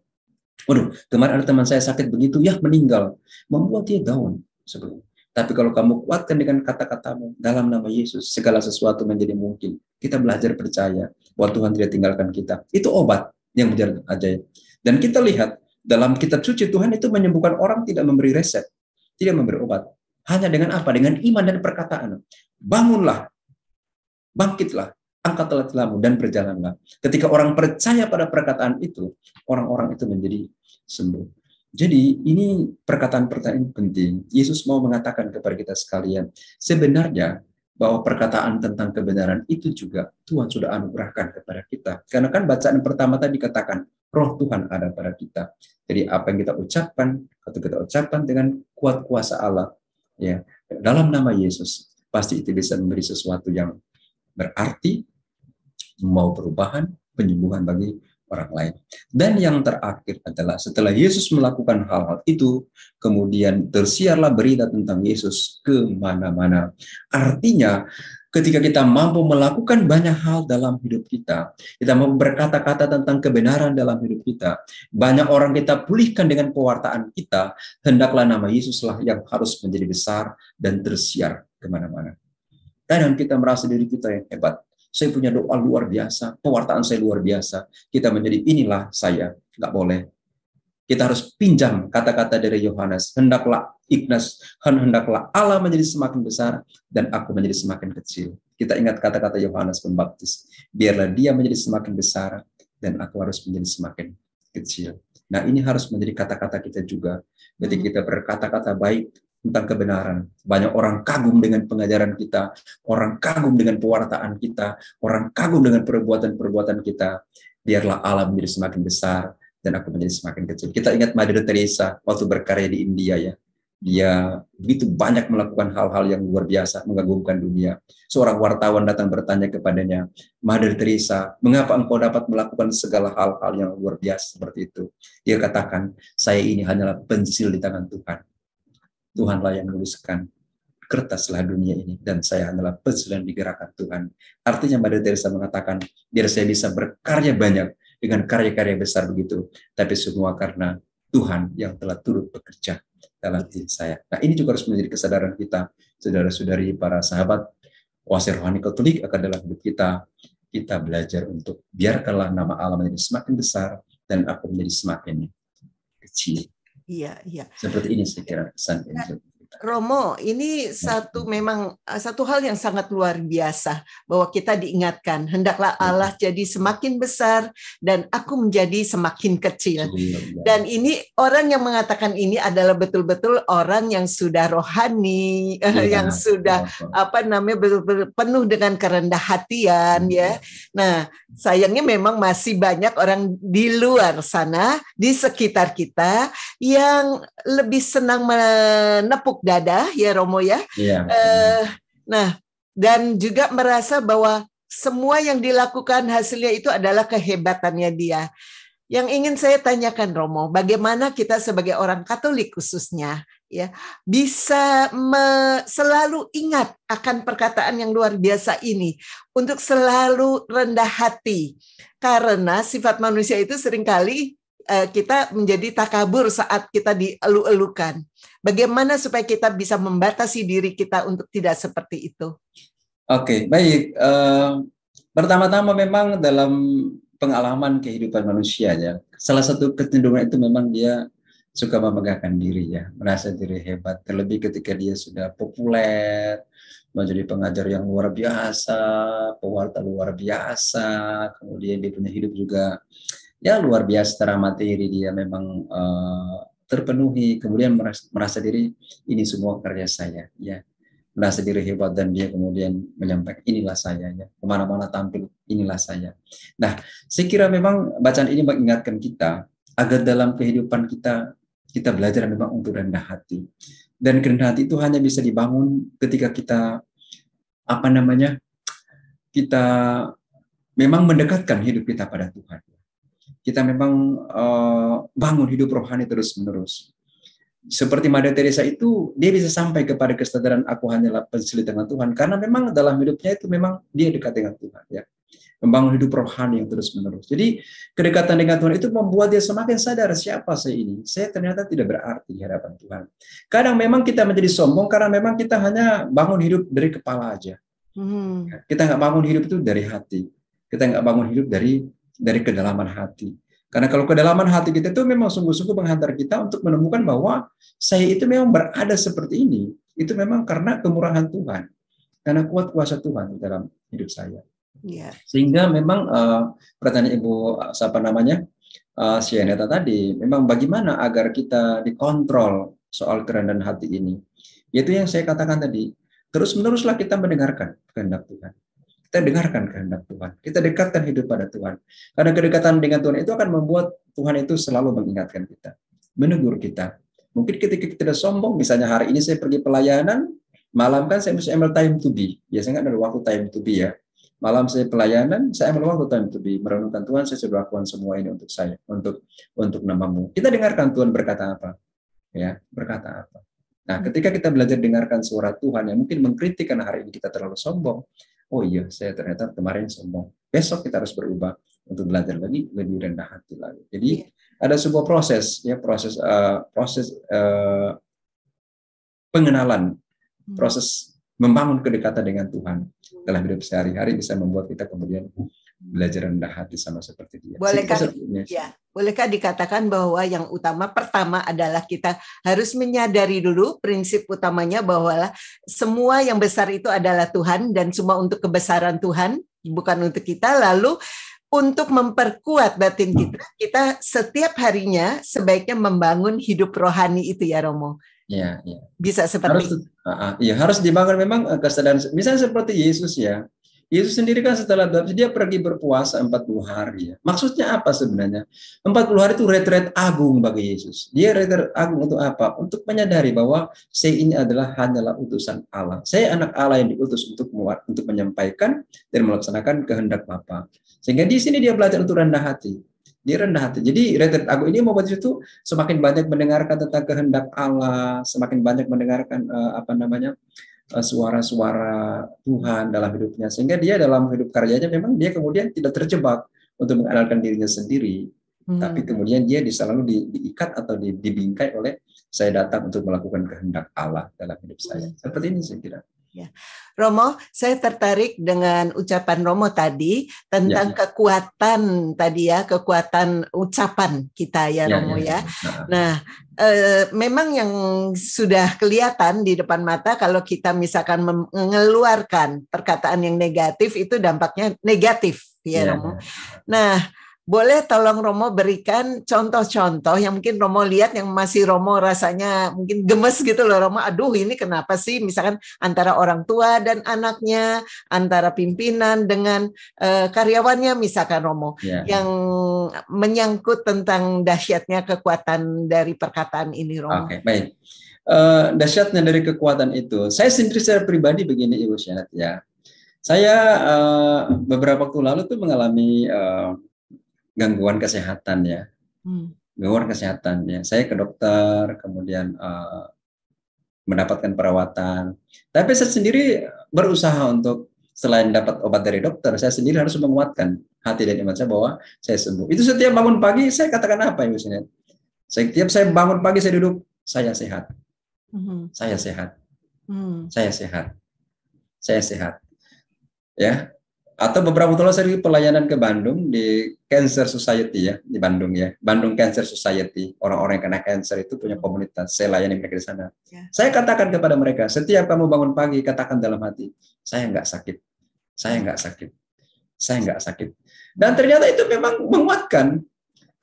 waduh, kemarin ada teman saya sakit begitu, ya meninggal. Membuat dia down sebelum. Tapi kalau kamu kuatkan dengan kata-katamu, dalam nama Yesus, segala sesuatu menjadi mungkin. Kita belajar percaya bahwa Tuhan tidak tinggalkan kita. Itu obat yang menjadi ajaib. Dan kita lihat, dalam kitab suci, Tuhan itu menyembuhkan orang, tidak memberi resep, tidak memberi obat. Hanya dengan apa? Dengan iman dan perkataan. Bangunlah, bangkitlah, angkatlah tilammu dan berjalanlah. Ketika orang percaya pada perkataan itu, orang-orang itu menjadi sembuh. Jadi ini perkataan-perkataan yang penting. Yesus mau mengatakan kepada kita sekalian, sebenarnya bahwa perkataan tentang kebenaran itu juga Tuhan sudah anugerahkan kepada kita. Karena kan bacaan pertama tadi dikatakan, roh Tuhan ada pada kita. Jadi apa yang kita ucapkan, atau kita ucapkan dengan kuat kuasa Allah, ya, dalam nama Yesus, pasti itu bisa memberi sesuatu yang berarti, mau perubahan, penyembuhan bagi orang lain. Dan yang terakhir adalah setelah Yesus melakukan hal-hal itu, kemudian tersiarlah berita tentang Yesus kemana-mana. Artinya, ketika kita mampu melakukan banyak hal dalam hidup kita mau berkata-kata tentang kebenaran dalam hidup kita, banyak orang kita pulihkan dengan pewartaan kita, hendaklah nama Yesuslah yang harus menjadi besar dan tersiar kemana-mana. Kadang kita merasa diri kita yang hebat, saya punya doa luar biasa, pewartaan saya luar biasa. Kita menjadi inilah saya, nggak boleh. Kita harus pinjam kata-kata dari Yohanes. Hendaklah Allah menjadi semakin besar dan aku menjadi semakin kecil. Kita ingat kata-kata Yohanes Pembaptis. Biarlah dia menjadi semakin besar dan aku harus menjadi semakin kecil. Nah, ini harus menjadi kata-kata kita juga. Ketika kita berkata-kata baik tentang kebenaran. Banyak orang kagum dengan pengajaran kita, orang kagum dengan pewartaan kita, orang kagum dengan perbuatan-perbuatan kita. Biarlah Allah menjadi semakin besar dan aku menjadi semakin kecil. Kita ingat Mother Teresa waktu berkarya di India ya. Dia begitu banyak melakukan hal-hal yang luar biasa, mengagumkan dunia. Seorang wartawan datang bertanya kepadanya, Mother Teresa, mengapa engkau dapat melakukan segala hal-hal yang luar biasa seperti itu? Dia katakan, saya ini hanyalah pensil di tangan Tuhan. Tuhanlah yang menuliskan kertaslah dunia ini, dan saya adalah pensil yang digerakkan Tuhan. Artinya Mother Teresa mengatakan, biar saya bisa berkarya banyak dengan karya-karya besar begitu, tapi semua karena Tuhan yang telah turut bekerja dalam diri saya. Nah, ini juga harus menjadi kesadaran kita, saudara-saudari, para sahabat Oase Rohani Katolik, akan dalam hidup kita belajar untuk biarkanlah nama Allah menjadi semakin besar dan aku menjadi semakin kecil. Iya. Seperti ini saya kira pesan. Romo, ini memang satu hal yang sangat luar biasa bahwa kita diingatkan hendaklah Allah jadi semakin besar dan aku menjadi semakin kecil. Dan ini orang yang mengatakan ini adalah betul-betul orang yang sudah rohani, yang sudah betul-betul penuh dengan kerendah hatian ya. Nah, sayangnya memang masih banyak orang di luar sana di sekitar kita yang lebih senang menepuk dada ya Romo ya. Nah, dan juga merasa bahwa semua yang dilakukan hasilnya itu adalah kehebatannya dia. Yang ingin saya tanyakan Romo, bagaimana kita sebagai orang Katolik khususnya ya bisa selalu ingat akan perkataan yang luar biasa ini untuk selalu rendah hati, karena sifat manusia itu seringkali kita menjadi takabur saat kita dielu-elukan. Bagaimana supaya kita bisa membatasi diri kita untuk tidak seperti itu? Oke, baik. Pertama-tama memang dalam pengalaman kehidupan manusia ya, salah satu kecenderungan itu memang dia suka memegahkan diri ya, merasa diri hebat. Terlebih ketika dia sudah populer, menjadi pengajar yang luar biasa, pewarta luar biasa, kemudian dia punya hidup juga ya luar biasa secara materi, dia memang terpenuhi, kemudian merasa diri ini semua karya saya ya, merasa diri hebat, dan dia kemudian menyampaikan inilah saya ya, kemana-mana tampil inilah saya. Nah, saya kira memang bacaan ini mengingatkan kita agar dalam kehidupan kita belajar memang untuk rendah hati, dan kerendahan hati itu hanya bisa dibangun ketika kita kita memang mendekatkan hidup kita pada Tuhan. Kita memang bangun hidup rohani terus-menerus. Seperti Mother Teresa itu, dia bisa sampai kepada kesadaran aku hanyalah penselit dengan Tuhan, karena memang dalam hidupnya itu memang dia dekat dengan Tuhan. Ya. Membangun hidup rohani yang terus-menerus. Jadi kedekatan dengan Tuhan itu membuat dia semakin sadar siapa saya ini. Saya ternyata tidak berarti di hadapan Tuhan. Kadang memang kita menjadi sombong karena memang kita hanya bangun hidup dari kepala aja. Kita nggak bangun hidup itu dari hati. Kita nggak bangun hidup dari kedalaman hati. Karena kalau kedalaman hati kita itu memang sungguh-sungguh menghantar kita untuk menemukan bahwa saya itu memang berada seperti ini. Itu memang karena kemurahan Tuhan. Karena kuat kuasa Tuhan dalam hidup saya. Yeah. Sehingga memang pertanyaan Ibu Sianeta tadi, memang bagaimana agar kita dikontrol soal kerendahan hati ini. Yaitu yang saya katakan tadi, terus-meneruslah kita mendengarkan kehendak Tuhan. Kita dengarkan kehendak Tuhan. Kita dekatkan hidup pada Tuhan. Karena kedekatan dengan Tuhan itu akan membuat Tuhan itu selalu mengingatkan kita, menegur kita. Mungkin ketika kita sudah sombong, misalnya hari ini saya pergi pelayanan, malam kan saya mesti ambil time to be. Biasanya kan ada waktu time to be ya. Malam saya pelayanan, saya ambil waktu time to be, merenungkan Tuhan, saya sudah lakukan semua ini untuk saya, untuk namamu. Kita dengarkan Tuhan berkata apa, ya, berkata apa. Nah, ketika kita belajar dengarkan suara Tuhan yang mungkin mengkritik karena hari ini kita terlalu sombong. Oh iya, saya ternyata kemarin sombong. Besok kita harus berubah untuk belajar lagi lebih rendah hati lagi. Jadi ada sebuah proses, ya proses pengenalan, proses membangun kedekatan dengan Tuhan dalam hidup sehari-hari bisa membuat kita kemudian belajar rendah hati sama seperti dia. Bolehkah dikatakan bahwa yang pertama adalah kita harus menyadari dulu prinsip utamanya bahwa semua yang besar itu adalah Tuhan dan semua untuk kebesaran Tuhan, bukan untuk kita. Lalu untuk memperkuat batin kita setiap harinya sebaiknya membangun hidup rohani itu ya Romo. Ya. Bisa seperti harus dibangun memang kesadaran. Misalnya seperti Yesus ya. Yesus sendiri kan setelah dia pergi berpuasa 40 hari ya. Maksudnya apa sebenarnya? 40 hari itu retret agung bagi Yesus. Dia retret agung untuk apa? Untuk menyadari bahwa saya ini hanyalah utusan Allah. Saya anak Allah yang diutus untuk menyampaikan dan melaksanakan kehendak Bapa. Sehingga di sini dia belajar untuk rendah hati. Dia rendah hati. Jadi retret agung ini membuat itu semakin banyak mendengarkan tentang kehendak Allah, semakin banyak mendengarkan suara-suara Tuhan dalam hidupnya, sehingga dia dalam hidup karyanya memang dia kemudian tidak terjebak untuk mengandalkan dirinya sendiri, tapi kemudian dia selalu diikat atau dibingkai oleh saya datang untuk melakukan kehendak Allah dalam hidup saya. Seperti ini saya kira. Ya. Romo, saya tertarik dengan ucapan Romo tadi tentang kekuatan tadi ya, kekuatan ucapan kita ya Romo ya. Nah, memang yang sudah kelihatan di depan mata kalau kita misalkan mengeluarkan perkataan yang negatif itu dampaknya negatif ya Romo. Nah, boleh tolong Romo berikan contoh-contoh yang mungkin Romo lihat yang masih Romo rasanya mungkin gemes gitu loh Romo. Aduh ini kenapa sih misalkan antara orang tua dan anaknya, antara pimpinan dengan karyawannya misalkan Romo. Yang menyangkut tentang dahsyatnya kekuatan dari perkataan ini Romo. Oke, baik. Dahsyatnya dari kekuatan itu. Saya sendiri secara pribadi begini Ibu Syanet ya. Saya beberapa waktu lalu tuh mengalami gangguan kesehatan ya, gangguan kesehatan ya. Saya ke dokter, kemudian mendapatkan perawatan. Tapi saya sendiri berusaha untuk selain dapat obat dari dokter, saya sendiri harus menguatkan hati dan iman saya bahwa saya sembuh. Itu setiap bangun pagi saya katakan apa Ibu Sinet? Setiap saya bangun pagi saya duduk, saya sehat, saya sehat, saya sehat, saya sehat. Ya. Atau beberapa waktu lalu saya di pelayanan ke Bandung di Cancer Society ya, di Bandung ya, Bandung Cancer Society. Orang-orang yang kena cancer itu punya komunitas, saya layani mereka di sana. Saya katakan kepada mereka, setiap kamu bangun pagi katakan dalam hati, saya nggak sakit, saya nggak sakit, saya nggak sakit. Dan ternyata itu memang menguatkan.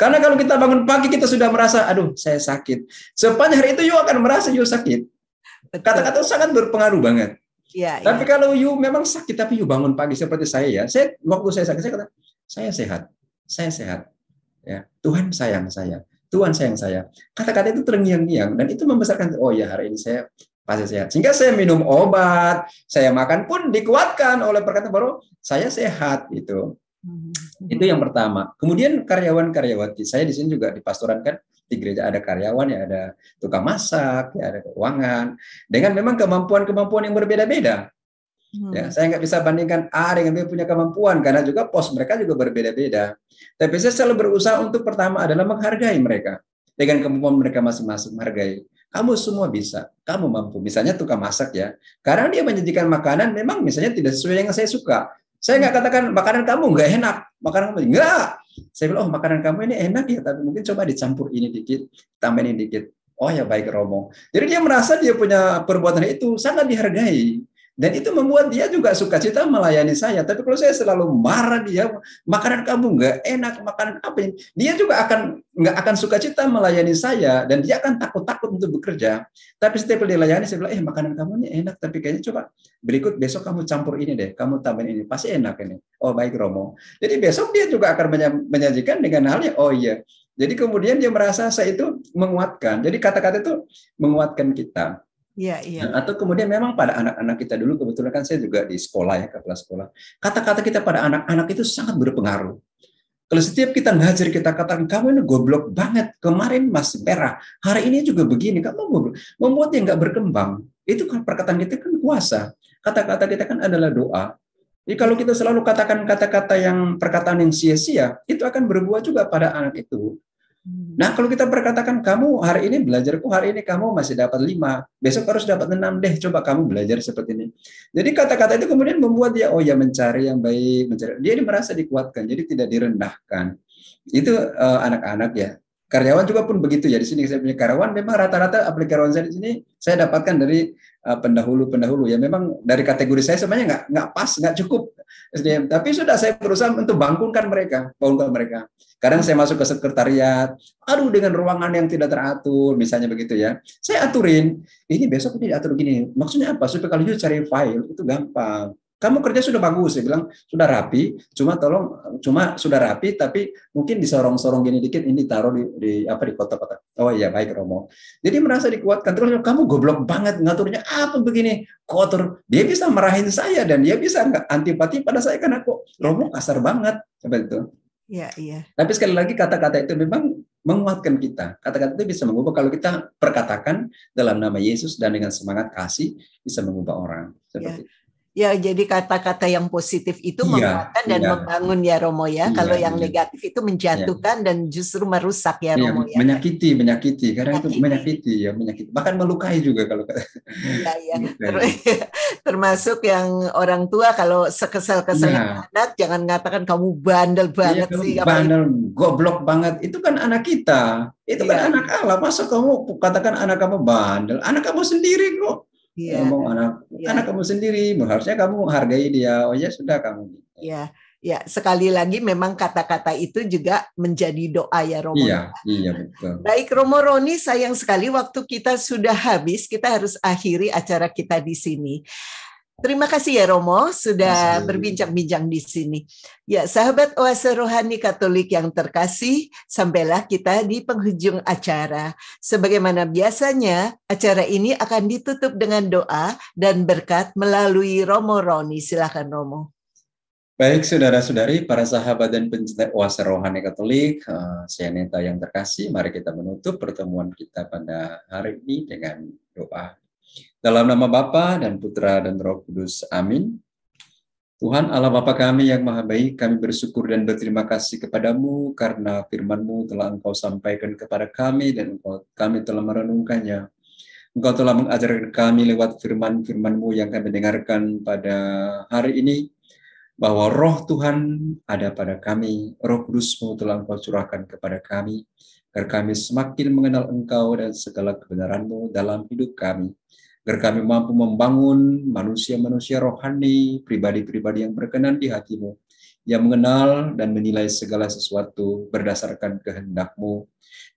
Karena kalau kita bangun pagi kita sudah merasa, aduh saya sakit. Sepanjang hari itu you akan merasa you sakit. Kata-kata sangat berpengaruh banget. Ya, tapi kalau you memang sakit tapi you bangun pagi seperti saya ya, waktu saya sakit saya kata saya sehat, ya Tuhan sayang saya, Tuhan sayang saya. Kata-kata itu terngiang-ngiang dan itu membesarkan. Oh ya hari ini saya pasti sehat. Sehingga saya minum obat, saya makan pun dikuatkan oleh perkataan baru saya sehat itu. Itu yang pertama. Kemudian karyawan-karyawati saya di sini juga di pastoran kan. Di gereja ada karyawan, ya ada tukang masak, ya ada keuangan, dengan memang kemampuan-kemampuan yang berbeda-beda. Ya, saya nggak bisa bandingkan A dengan B punya kemampuan karena juga pos mereka juga berbeda-beda. Tapi saya selalu berusaha untuk pertama adalah menghargai mereka dengan kemampuan mereka masing-masing, menghargai. Kamu semua bisa, kamu mampu. Misalnya tukang masak ya, karena dia menyajikan makanan memang misalnya tidak sesuai yang saya suka. Saya nggak katakan makanan kamu nggak enak, makanan kamu enggak. Saya bilang, oh makanan kamu ini enak ya, tapi mungkin coba dicampur ini dikit, tambahin ini dikit. Oh ya baik Romo. Jadi dia merasa dia punya perbuatan itu sangat dihargai. Dan itu membuat dia juga sukacita melayani saya. Tapi kalau saya selalu marah dia, makanan kamu nggak enak, makanan apa ini? Dia juga nggak akan sukacita melayani saya dan dia akan takut-takut untuk bekerja. Tapi setiap dia layani saya bilang, makanan kamu ini enak, tapi kayaknya coba berikut besok kamu campur ini deh, kamu tambahin ini, pasti enak ini. Oh baik Romo. Jadi besok dia juga akan menyajikan dengan halnya, oh iya. Jadi kemudian dia merasa saya itu menguatkan. Jadi kata-kata itu menguatkan kita. Iya. Nah, atau kemudian memang pada anak-anak kita dulu, kebetulan kan saya juga di sekolah ya, kepala sekolah. Kata-kata kita pada anak-anak itu sangat berpengaruh. Kalau setiap kita ngajar, kita katakan, kamu ini goblok banget, kemarin masih merah, hari ini juga begini, kamu goblok. Membuat dia nggak berkembang. Itu kan perkataan kita kan kuasa. Kata-kata kita kan adalah doa. Jadi kalau kita selalu katakan kata-kata yang perkataan yang sia-sia, itu akan berbuah juga pada anak itu. Nah, kalau kita berkatakan kamu hari ini belajarku, hari ini kamu masih dapat 5, besok harus dapat 6 deh, coba kamu belajar seperti ini. Jadi kata-kata itu kemudian membuat dia, oh ya mencari yang baik, dia merasa dikuatkan, jadi tidak direndahkan. Itu anak-anak ya. Karyawan juga pun begitu ya. Di sini saya punya karyawan, memang rata-rata aplikasi karyawan saya di sini saya dapatkan dari pendahulu ya. Memang dari kategori saya sebenarnya nggak pas, nggak cukup SDM. Tapi sudah saya berusaha untuk bangunkan mereka. Kadang saya masuk ke sekretariat, aduh dengan ruangan yang tidak teratur, misalnya begitu ya. Saya aturin, ini besok ini diatur gini. Maksudnya apa? Supaya kalau you cari file itu gampang. Kamu kerja sudah bagus, saya bilang sudah rapi, cuma sudah rapi, tapi mungkin disorong-sorong gini dikit, ini taruh di kotak-kotak. Oh iya baik Romo. Jadi merasa dikuatkan. Terus kamu goblok banget ngaturnya apa begini kotor. Dia bisa marahin saya dan dia bisa nggak antipati pada saya karena kok Romo kasar banget seperti itu. Iya. Tapi sekali lagi kata-kata itu memang menguatkan kita. Kata-kata itu bisa mengubah kalau kita perkatakan dalam nama Yesus dan dengan semangat kasih bisa mengubah orang. Seperti itu. Ya, jadi kata-kata yang positif itu Iya, menguatkan dan iya, membangun ya Romo ya. iya, Kalau yang iya, negatif itu iya. menjatuhkan dan justru merusak ya Iya, Romo ya. menyakiti. Kadang itu Menyakiti. menyakiti. Bahkan melukai juga kalau Iya, iya. melukai. Termasuk yang orang tua kalau sekesal-keselnya ke Iya, anak, jangan ngatakan kamu bandel iya banget kamu sih. Apa itu? bandel, goblok banget. Itu kan anak kita. Itu kan Iya, anak Allah. Masa kamu katakan anak kamu bandel? Anak kamu sendiri kok. iya, Ngomong anak iya. kamu sendiri. Harusnya kamu hargai dia. Oh ya sudah kamu. Ya, ya, sekali lagi memang kata-kata itu juga menjadi doa ya Romo. Iya, iya betul. Baik Romo Roni, sayang sekali waktu kita sudah habis, kita harus akhiri acara kita di sini. Terima kasih ya Romo sudah Masih. berbincang-bincang di sini. Ya, sahabat Oase Rohani Katolik yang terkasih, sampailah kita di penghujung acara. Sebagaimana biasanya, acara ini akan ditutup dengan doa dan berkat melalui Romo Roni. Silakan Romo. Baik, saudara-saudari, para sahabat dan pencinta Oase Rohani Katolik, saya Neta yang terkasih, mari kita menutup pertemuan kita pada hari ini dengan doa. Dalam nama Bapa dan Putra dan Roh Kudus, amin. Tuhan Allah Bapa kami yang maha baik, kami bersyukur dan berterima kasih kepadamu karena firman-Mu telah Engkau sampaikan kepada kami dan kami telah merenungkannya. Engkau telah mengajarkan kami lewat firman-firman-Mu yang kami dengarkan pada hari ini, bahwa roh Tuhan ada pada kami, roh kudus-Mu telah Engkau curahkan kepada kami, agar kami semakin mengenal Engkau dan segala kebenaran-Mu dalam hidup kami, agar kami mampu membangun manusia-manusia rohani, pribadi-pribadi yang berkenan di hati-Mu, yang mengenal dan menilai segala sesuatu berdasarkan kehendak-Mu.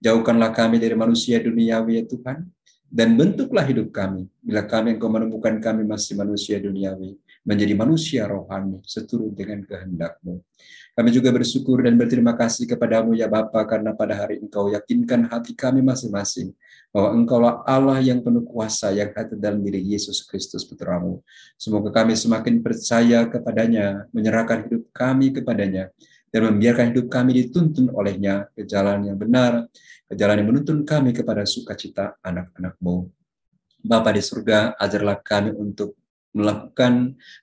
Jauhkanlah kami dari manusia duniawi ya Tuhan, dan bentuklah hidup kami, bila kami Engkau menemukan kami masih manusia duniawi, menjadi manusia rohani seturut dengan kehendak-Mu. Kami juga bersyukur dan berterima kasih kepadamu ya Bapa, karena pada hari Engkau yakinkan hati kami masing-masing bahwa Engkaulah Allah yang penuh kuasa yang hadir dalam diri Yesus Kristus Putra-Mu. Semoga kami semakin percaya kepadanya, menyerahkan hidup kami kepadanya, dan membiarkan hidup kami dituntun olehnya ke jalan yang benar, ke jalan yang menuntun kami kepada sukacita anak-anak-Mu. Bapa di surga, ajarlah kami untuk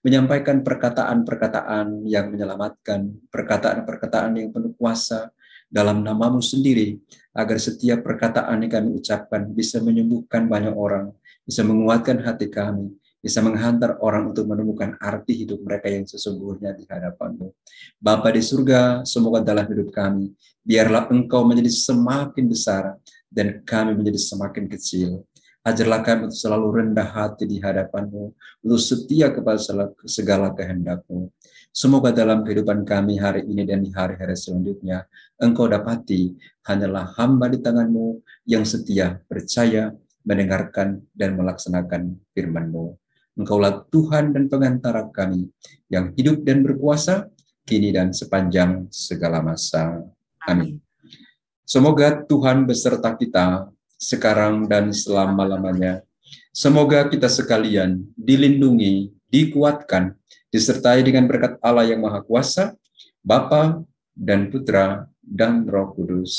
menyampaikan perkataan-perkataan yang menyelamatkan, perkataan-perkataan yang penuh kuasa dalam nama-Mu sendiri, agar setiap perkataan yang kami ucapkan bisa menyembuhkan banyak orang, bisa menguatkan hati kami, bisa menghantar orang untuk menemukan arti hidup mereka yang sesungguhnya di hadapan-Mu. Bapa di surga, semoga dalam hidup kami, biarlah Engkau menjadi semakin besar dan kami menjadi semakin kecil. Ajarlah kami untuk selalu rendah hati di hadapan-Mu, untuk setia kepada segala kehendak-Mu. Semoga dalam kehidupan kami hari ini dan di hari-hari selanjutnya, Engkau dapati hanyalah hamba di tangan-Mu yang setia, percaya, mendengarkan, dan melaksanakan firman-Mu. Engkaulah Tuhan dan pengantara kami, yang hidup dan berkuasa, kini dan sepanjang segala masa. Amin. Semoga Tuhan beserta kita, sekarang dan selama-lamanya. Semoga kita sekalian dilindungi, dikuatkan, disertai dengan berkat Allah yang Maha Kuasa, Bapa dan Putra dan Roh Kudus.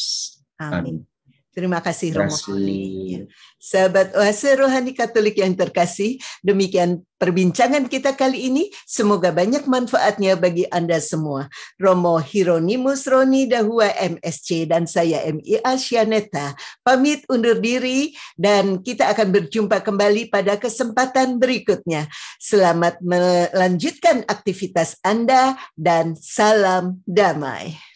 Amin. Terima kasih Romo Roni. Sahabat Oase Rohani Katolik yang terkasih, demikian perbincangan kita kali ini. Semoga banyak manfaatnya bagi Anda semua. Romo Hieronimus Roni Dahua MSC dan saya MIA Syaneta pamit undur diri dan kita akan berjumpa kembali pada kesempatan berikutnya. Selamat melanjutkan aktivitas Anda dan salam damai.